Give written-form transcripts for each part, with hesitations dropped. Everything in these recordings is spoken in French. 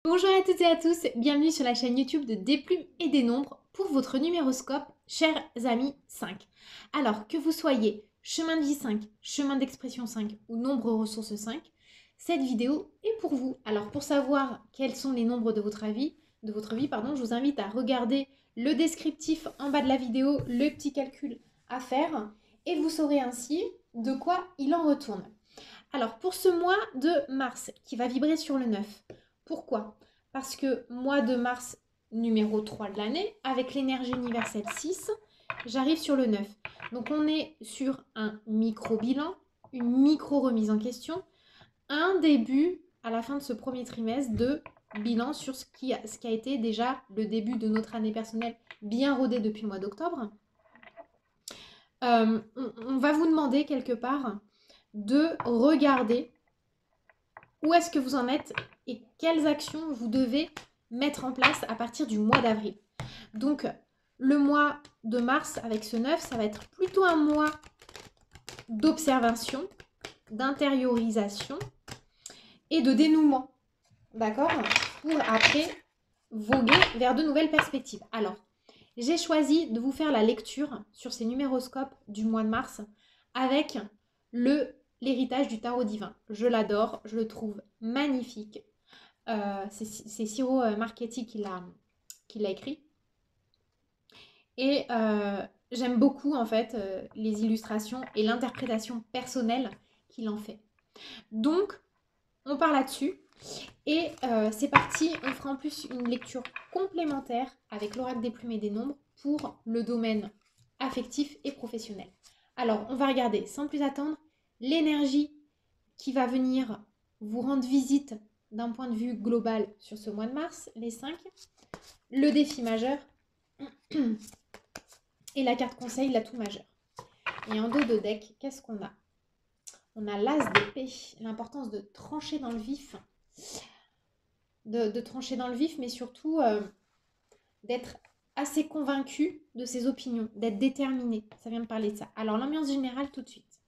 Bonjour à toutes et à tous, bienvenue sur la chaîne YouTube de Des plumes et des nombres pour votre numéroscope, chers amis 5. Alors, que vous soyez chemin de vie 5, chemin d'expression 5 ou nombre ressources 5, cette vidéo est pour vous. Alors, pour savoir quels sont les nombres de votre vie, je vous invite à regarder le descriptif en bas de la vidéo, le petit calcul à faire, et vous saurez ainsi de quoi il en retourne. Alors, pour ce mois de mars, qui va vibrer sur le 9, pourquoi? Parce que mois de mars numéro 3 de l'année, avec l'énergie universelle 6, j'arrive sur le 9. Donc on est sur un micro-bilan, une micro-remise en question, un début à la fin de ce premier trimestre de bilan sur ce qui a été déjà le début de notre année personnelle bien rodée depuis le mois d'octobre. On va vous demander quelque part de regarder où est-ce que vous en êtes et quelles actions vous devez mettre en place à partir du mois d'avril. Donc, le mois de mars avec ce 9, ça va être plutôt un mois d'observation, d'intériorisation et de dénouement. D'accord? Pour après voguer vers de nouvelles perspectives. Alors, j'ai choisi de vous faire la lecture sur ces numéroscopes du mois de mars avec l'héritage du tarot divin. Je l'adore, je le trouve magnifique. C'est Ciro Marchetti qui l'a écrit. Et j'aime beaucoup en fait les illustrations et l'interprétation personnelle qu'il en fait. Donc, on part là-dessus. Et c'est parti, on fera en plus une lecture complémentaire avec l'oracle des plumes et des nombres pour le domaine affectif et professionnel. Alors, on va regarder sans plus attendre l'énergie qui va venir vous rendre visite d'un point de vue global sur ce mois de mars, les 5, le défi majeur et la carte conseil, l'atout majeur. Et en dos de deck, qu'est-ce qu'on a? On a l'as d'épée, l'importance de trancher dans le vif, de trancher dans le vif, mais surtout d'être assez convaincu de ses opinions, d'être déterminé. Ça vient de parler de ça. Alors, l'ambiance générale tout de suite.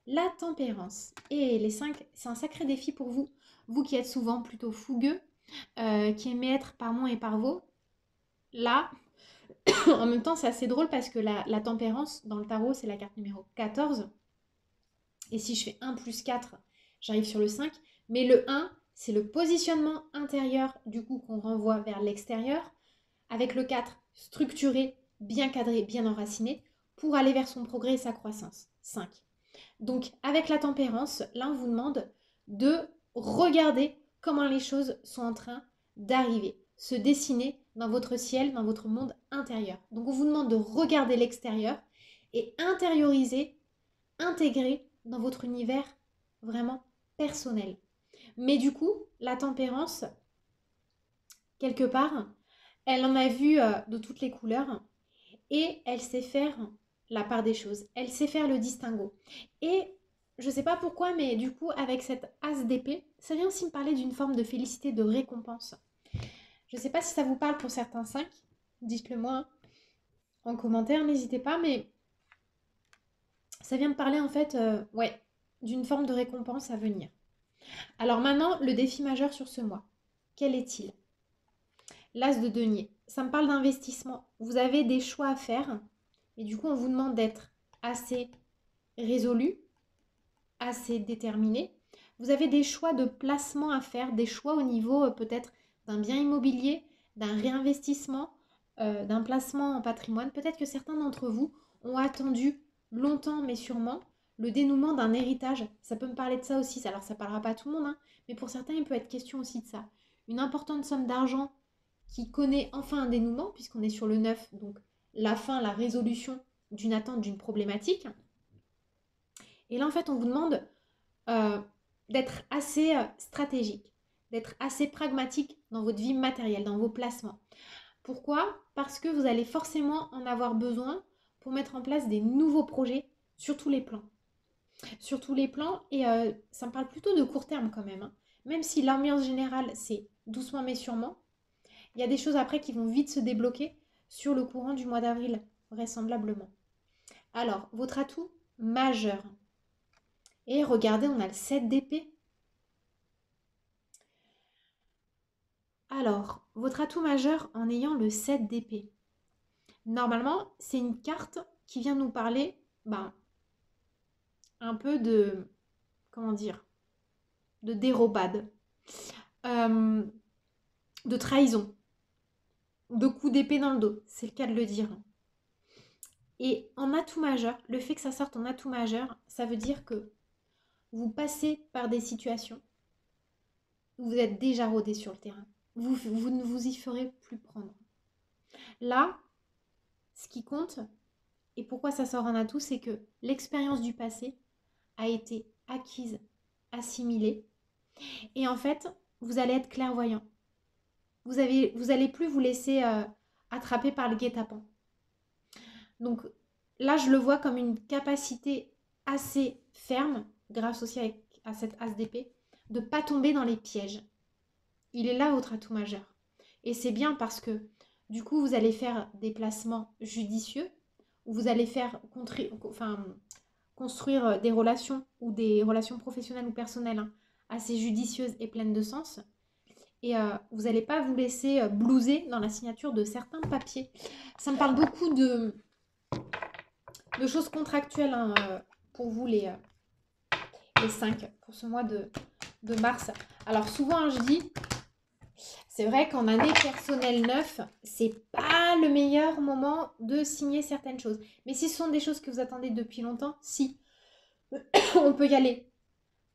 La tempérance. Et les 5, c'est un sacré défi pour vous. Vous qui êtes souvent plutôt fougueux, qui aimez être par moi et par vous. Là, en même temps, c'est assez drôle parce que la tempérance, dans le tarot, c'est la carte numéro 14. Et si je fais 1 plus 4, j'arrive sur le 5. Mais le 1, c'est le positionnement intérieur, du coup, qu'on renvoie vers l'extérieur. Avec le 4, structuré, bien cadré, bien enraciné, pour aller vers son progrès et sa croissance. 5. Donc, avec la tempérance, là, on vous demande de regarder comment les choses sont en train d'arriver, se dessiner dans votre ciel, dans votre monde intérieur. Donc, on vous demande de regarder l'extérieur et intérioriser, intégrer dans votre univers vraiment personnel. Mais du coup, la tempérance, quelque part, elle en a vu de toutes les couleurs et elle sait faire la part des choses. Elle sait faire le distinguo. Et je ne sais pas pourquoi, mais du coup, avec cette as d'épée, ça vient aussi me parler d'une forme de félicité, de récompense. Je ne sais pas si ça vous parle pour certains 5. Dites-le moi en commentaire, n'hésitez pas, mais ça vient me parler en fait, ouais, d'une forme de récompense à venir. Alors maintenant, le défi majeur sur ce mois. Quel est-il? L'as de denier. Ça me parle d'investissement. Vous avez des choix à faire et du coup, on vous demande d'être assez résolu, assez déterminé. Vous avez des choix de placement à faire, des choix au niveau peut-être d'un bien immobilier, d'un réinvestissement, d'un placement en patrimoine. Peut-être que certains d'entre vous ont attendu longtemps, mais sûrement, le dénouement d'un héritage. Ça peut me parler de ça aussi. Alors, ça ne parlera pas à tout le monde, hein, mais pour certains, il peut être question aussi de ça. Une importante somme d'argent qui connaît enfin un dénouement, puisqu'on est sur le 9, donc la fin, la résolution d'une attente, d'une problématique. Et là, en fait, on vous demande d'être assez stratégique, d'être assez pragmatique dans votre vie matérielle, dans vos placements. Pourquoi? Parce que vous allez forcément en avoir besoin pour mettre en place des nouveaux projets sur tous les plans. Sur tous les plans, et ça me parle plutôt de court terme quand même. Hein. Même si l'ambiance générale, c'est doucement mais sûrement, il y a des choses après qui vont vite se débloquer sur le courant du mois d'avril, vraisemblablement. Alors, votre atout majeur. Et regardez, on a le 7 d'épée. Alors, votre atout majeur en ayant le 7 d'épée. Normalement, c'est une carte qui vient nous parler un peu de, comment dire, de dérobade, euh, de trahison, de coup d'épée dans le dos, c'est le cas de le dire. Et en atout majeur, le fait que ça sorte en atout majeur, ça veut dire que vous passez par des situations où vous êtes déjà rodé sur le terrain. Vous ne vous y ferez plus prendre. Là, ce qui compte, et pourquoi ça sort en atout, c'est que l'expérience du passé a été acquise, assimilée. Et en fait, vous allez être clairvoyant. Vous allez plus vous laisser attraper par le guet-apens. Donc là, je le vois comme une capacité assez ferme, grâce aussi à cette as d'épée, de ne pas tomber dans les pièges. Il est là votre atout majeur. Et c'est bien parce que du coup, vous allez faire des placements judicieux, où vous allez faire construire des relations ou des relations professionnelles ou personnelles assez judicieuses et pleines de sens. Et vous n'allez pas vous laisser blouser dans la signature de certains papiers. Ça me parle beaucoup de choses contractuelles pour vous les 5 pour ce mois de mars. Alors souvent je dis, c'est vrai qu'en année personnelle 9, c'est pas le meilleur moment de signer certaines choses. Mais si ce sont des choses que vous attendez depuis longtemps, si, on peut y aller.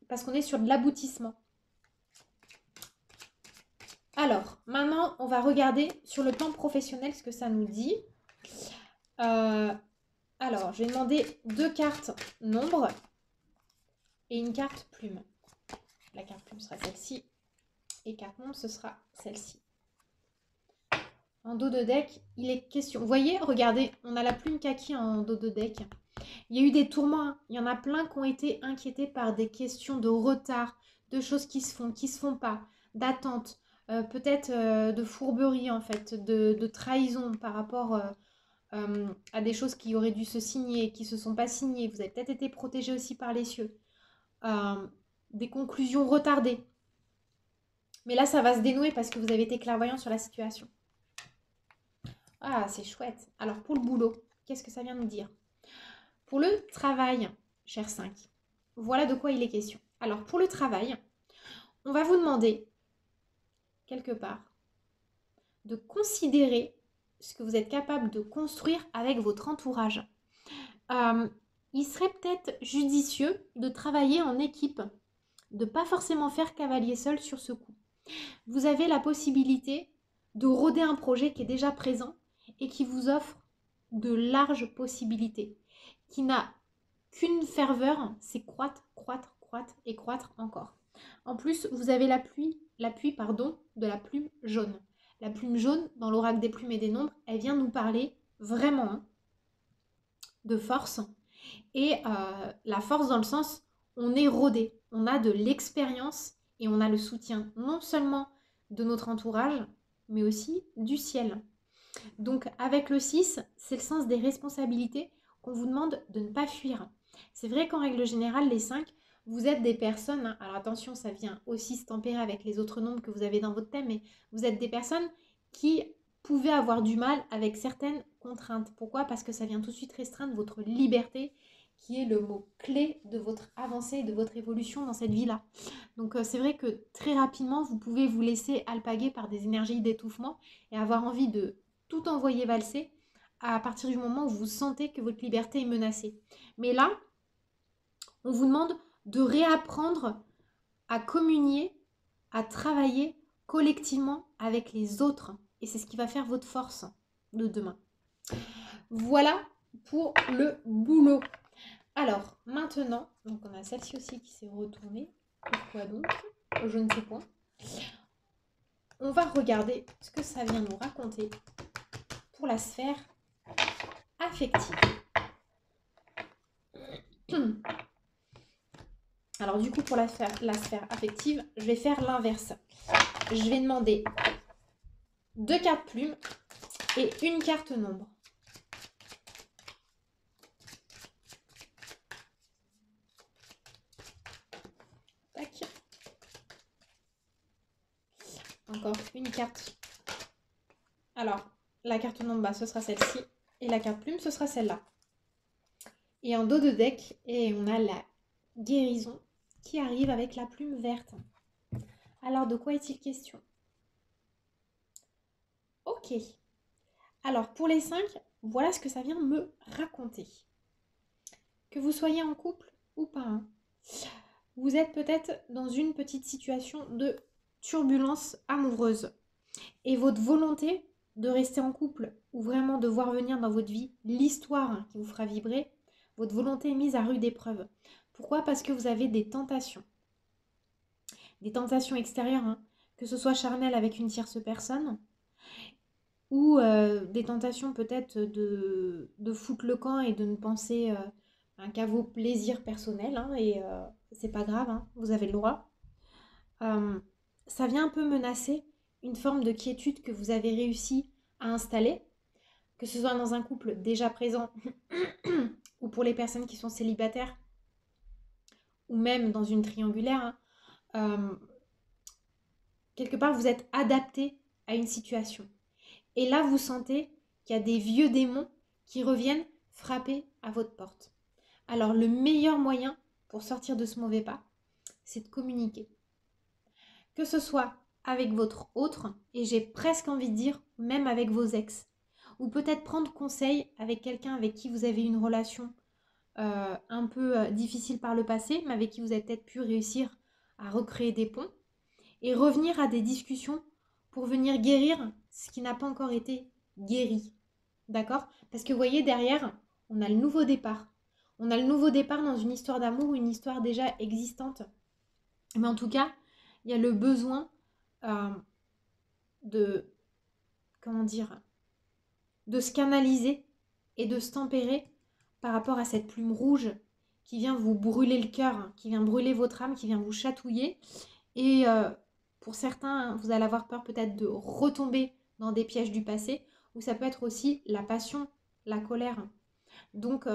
Parce qu'on est sur de l'aboutissement. Alors, maintenant, on va regarder sur le plan professionnel ce que ça nous dit. Alors, je vais demander 2 cartes nombre et une carte plume. La carte plume sera celle-ci et carte nombre, ce sera celle-ci. En dos de deck, il est question... Vous voyez, regardez, on a la plume kaki en dos de deck. Il y a eu des tourments. Il y en a plein qui ont été inquiétés par des questions de retard, de choses qui se font pas, d'attente, peut-être de fourberie en fait, de trahison par rapport à des choses qui auraient dû se signer, qui se sont pas signées. Vous avez peut-être été protégé aussi par les cieux. Des conclusions retardées. Mais là, ça va se dénouer parce que vous avez été clairvoyant sur la situation. Ah, c'est chouette. Alors, pour le boulot, qu'est-ce que ça vient nous dire? Pour le travail, cher 5, voilà de quoi il est question. Alors, pour le travail, on va vous demander, quelque part, de considérer ce que vous êtes capable de construire avec votre entourage. Il serait peut-être judicieux de travailler en équipe, de ne pas forcément faire cavalier seul sur ce coup. Vous avez la possibilité de roder un projet qui est déjà présent et qui vous offre de larges possibilités, qui n'a qu'une ferveur, c'est croître, croître, croître et croître encore. En plus, vous avez l'appui de la plume jaune. La plume jaune, dans l'oracle des plumes et des nombres, elle vient nous parler vraiment de force. Et la force dans le sens, on est rodé, on a de l'expérience et on a le soutien non seulement de notre entourage, mais aussi du ciel. Donc avec le 6, c'est le sens des responsabilités qu'on vous demande de ne pas fuir. C'est vrai qu'en règle générale, les 5, vous êtes des personnes, alors attention, ça vient aussi se tempérer avec les autres nombres que vous avez dans votre thème, mais vous êtes des personnes qui pouvaient avoir du mal avec certaines contraintes. Pourquoi? Parce que ça vient tout de suite restreindre votre liberté, qui est le mot clé de votre avancée et de votre évolution dans cette vie-là. Donc c'est vrai que très rapidement, vous pouvez vous laisser alpaguer par des énergies d'étouffement et avoir envie de tout envoyer valser à partir du moment où vous sentez que votre liberté est menacée. Mais là, on vous demande de réapprendre à communier, à travailler collectivement avec les autres. Et c'est ce qui va faire votre force de demain. Voilà pour le boulot. Alors, maintenant, donc on a celle-ci aussi qui s'est retournée. Pourquoi donc? Je ne sais point. On va regarder ce que ça vient nous raconter pour la sphère affective. Alors du coup, pour la sphère affective, je vais faire l'inverse. Je vais demander 2 cartes plumes et une carte nombre. Tac. encore une carte. Alors, la carte non bas, ce sera celle-ci. Et la carte plume, ce sera celle-là. Et en dos de deck, et on a la guérison qui arrive avec la plume verte. Alors, de quoi est-il question? Ok. Alors, pour les 5, voilà ce que ça vient me raconter. Que vous soyez en couple ou pas, hein, vous êtes peut-être dans une petite situation de turbulence amoureuse. Et votre volonté de rester en couple ou vraiment de voir venir dans votre vie l'histoire qui vous fera vibrer, votre volonté est mise à rude épreuve. Pourquoi? Parce que vous avez des tentations. Des tentations extérieures, hein, que ce soit charnel avec une tierce personne, ou des tentations peut-être de foutre le camp et de ne penser qu'à vos plaisirs personnels, hein, et c'est pas grave, hein, vous avez le droit. Ça vient un peu menacer une forme de quiétude que vous avez réussi à installer, que ce soit dans un couple déjà présent ou pour les personnes qui sont célibataires, ou même dans une triangulaire, hein, quelque part vous êtes adapté à une situation. Et là, vous sentez qu'il y a des vieux démons qui reviennent frapper à votre porte. Alors, le meilleur moyen pour sortir de ce mauvais pas, c'est de communiquer. Que ce soit avec votre autre, et j'ai presque envie de dire même avec vos ex. Ou peut-être prendre conseil avec quelqu'un avec qui vous avez une relation un peu difficile par le passé, mais avec qui vous avez peut-être pu réussir à recréer des ponts. Et revenir à des discussions pour venir guérir ce qui n'a pas encore été guéri. D'accord? Parce que vous voyez, derrière, on a le nouveau départ. On a le nouveau départ dans une histoire d'amour, une histoire déjà existante. Mais en tout cas, il y a le besoin de, comment dire, de se canaliser et de se tempérer par rapport à cette plume rouge qui vient vous brûler le cœur, qui vient brûler votre âme, qui vient vous chatouiller. Et pour certains, vous allez avoir peur peut-être de retomber dans des pièges du passé, ou ça peut être aussi la passion, la colère. Donc,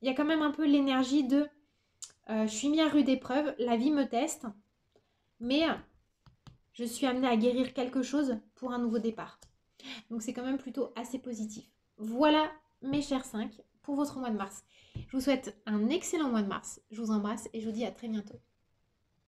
il y a quand même un peu l'énergie de je suis mis à rude épreuve, la vie me teste, mais je suis amenée à guérir quelque chose pour un nouveau départ. Donc, c'est quand même plutôt assez positif. Voilà, mes chers 5, pour votre mois de mars. Je vous souhaite un excellent mois de mars. Je vous embrasse et je vous dis à très bientôt.